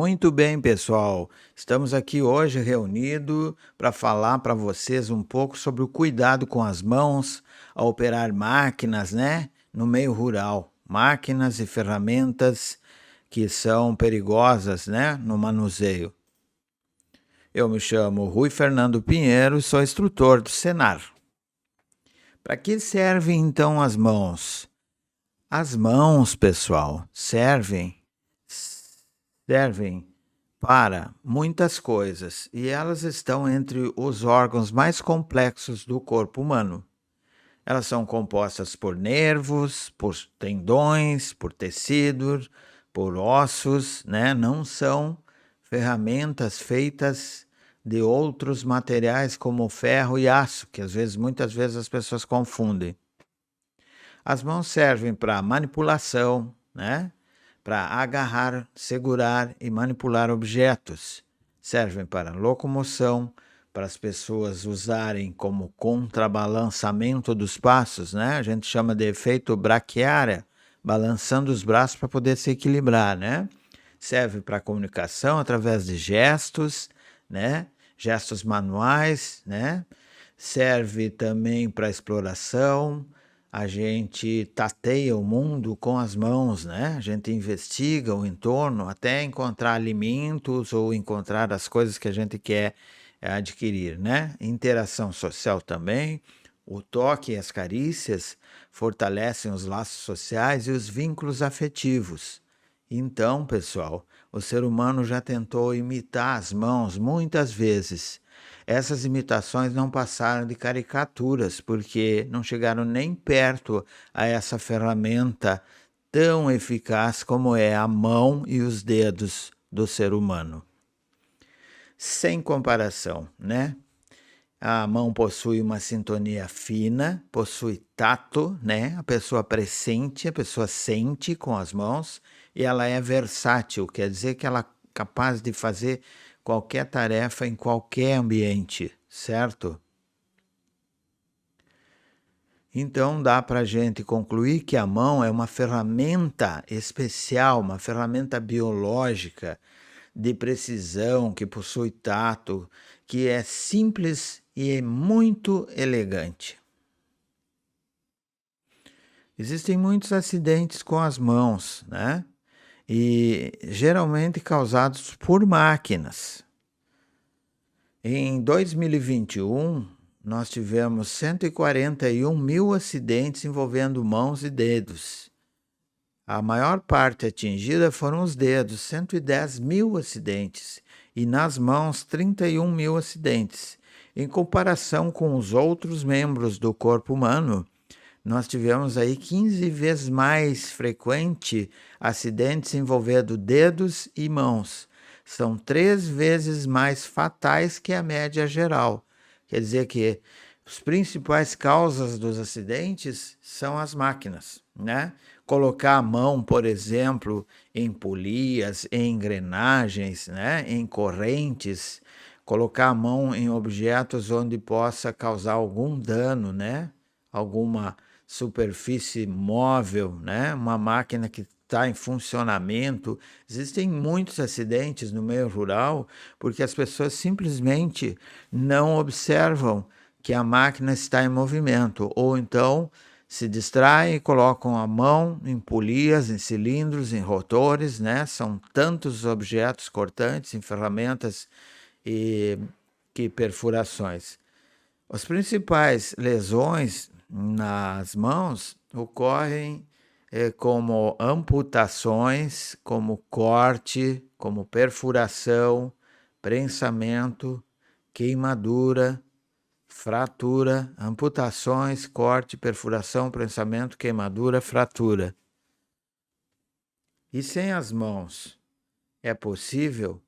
Muito bem, pessoal. Estamos aqui hoje reunidos para falar para vocês um pouco sobre o cuidado com as mãos ao operar máquinas, né, no meio rural. Máquinas e ferramentas que são perigosas, né, no manuseio. Eu me chamo Rui Fernando Pinheiro e sou instrutor do Senar. Para que servem então as mãos? As mãos, pessoal, servem para muitas coisas e elas estão entre os órgãos mais complexos do corpo humano. Elas são compostas por nervos, por tendões, por tecidos, por ossos, né? Não são ferramentas feitas de outros materiais como ferro e aço, que muitas vezes as pessoas confundem. As mãos servem para manipulação, né? Para agarrar, segurar e manipular objetos. Servem para locomoção, para as pessoas usarem como contrabalançamento dos passos, né? A gente chama de efeito braquiária, balançando os braços para poder se equilibrar, né? Serve para comunicação através de gestos, né? Gestos manuais, né? Serve também para exploração. A gente tateia o mundo com as mãos, né? A gente investiga o entorno até encontrar alimentos ou encontrar as coisas que a gente quer adquirir, né? Interação social também. O toque e as carícias fortalecem os laços sociais e os vínculos afetivos. Então, pessoal, o ser humano já tentou imitar as mãos muitas vezes. Essas imitações não passaram de caricaturas, porque não chegaram nem perto a essa ferramenta tão eficaz como é a mão e os dedos do ser humano. Sem comparação, né? A mão possui uma sintonia fina, possui tato, né? A pessoa pressente, a pessoa sente com as mãos e ela é versátil, quer dizer que ela é capaz de fazer qualquer tarefa em qualquer ambiente, certo? Então dá para a gente concluir que a mão é uma ferramenta especial, uma ferramenta biológica de precisão, que possui tato, que é simples e é muito elegante. Existem muitos acidentes com as mãos, né? E geralmente causados por máquinas. Em 2021, nós tivemos 141 mil acidentes envolvendo mãos e dedos. A maior parte atingida foram os dedos, 110 mil acidentes, e nas mãos, 31 mil acidentes. Em comparação com os outros membros do corpo humano, nós tivemos aí 15 vezes mais frequente acidentes envolvendo dedos e mãos. São 3 vezes mais fatais que a média geral. Quer dizer que as principais causas dos acidentes são as máquinas, né? Colocar a mão, por exemplo, em polias, em engrenagens, né? Em correntes, colocar a mão em objetos onde possa causar algum dano, né? Alguma superfície móvel, né? Uma máquina que está em funcionamento. Existem muitos acidentes no meio rural porque as pessoas simplesmente não observam que a máquina está em movimento, ou então se distraem e colocam a mão em polias, em cilindros, em rotores, né? São tantos objetos cortantes, em ferramentas e que perfurações. As principais lesões nas mãos ocorrem como amputações, como corte, como perfuração, prensamento, queimadura, fratura, amputações, corte, perfuração, prensamento, queimadura, fratura. E sem as mãos é possível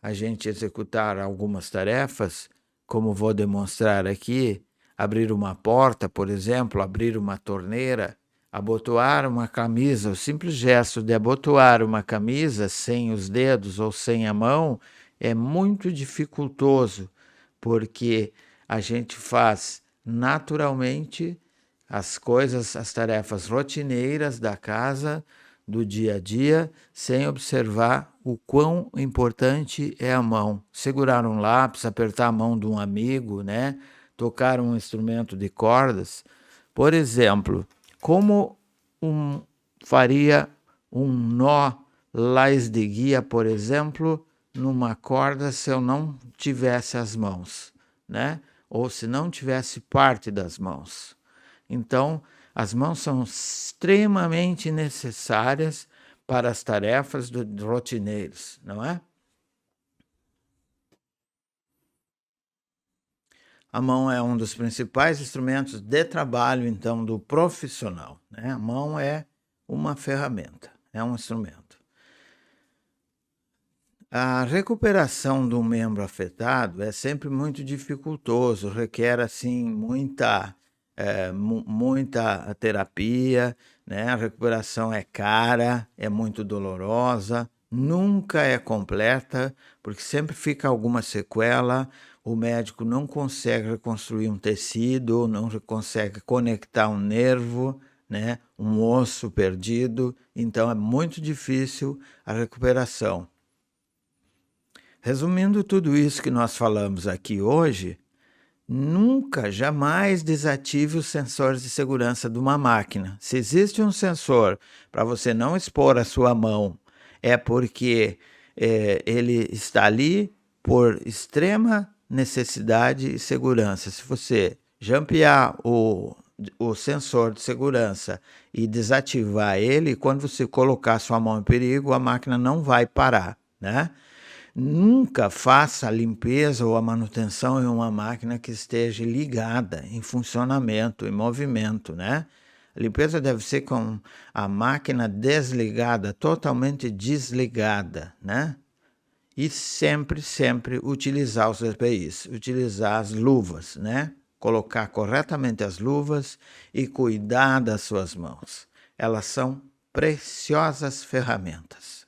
a gente executar algumas tarefas, como vou demonstrar aqui, abrir uma porta, por exemplo, abrir uma torneira, abotoar uma camisa. O simples gesto de abotoar uma camisa sem os dedos ou sem a mão é muito dificultoso, porque a gente faz naturalmente as coisas, as tarefas rotineiras da casa, do dia a dia sem observar o quão importante é a mão. Segurar um lápis, apertar a mão de um amigo, né? Tocar um instrumento de cordas. Por exemplo, como faria um nó lais de guia, por exemplo, numa corda se eu não tivesse as mãos, né? Ou se não tivesse parte das mãos. Então, as mãos são extremamente necessárias para as tarefas rotineiras, não é? A mão é um dos principais instrumentos de trabalho, então, do profissional, né? A mão é uma ferramenta, é um instrumento. A recuperação do membro afetado é sempre muito dificultoso, requer assim muita terapia, né? A recuperação é cara, é muito dolorosa, nunca é completa, porque sempre fica alguma sequela. O médico não consegue reconstruir um tecido, não consegue conectar um nervo, né? Um osso perdido, então é muito difícil a recuperação. Resumindo tudo isso que nós falamos aqui hoje, nunca, jamais desative os sensores de segurança de uma máquina. Se existe um sensor para você não expor a sua mão, é porque ele está ali por extrema necessidade e segurança. Se você jampear o sensor de segurança e desativar ele, quando você colocar sua mão em perigo, a máquina não vai parar, né? Nunca faça a limpeza ou a manutenção em uma máquina que esteja ligada, em funcionamento, em movimento, né? A limpeza deve ser com a máquina desligada, totalmente desligada, né? E sempre, sempre utilizar os EPIs, utilizar as luvas, né? Colocar corretamente as luvas e cuidar das suas mãos. Elas são preciosas ferramentas.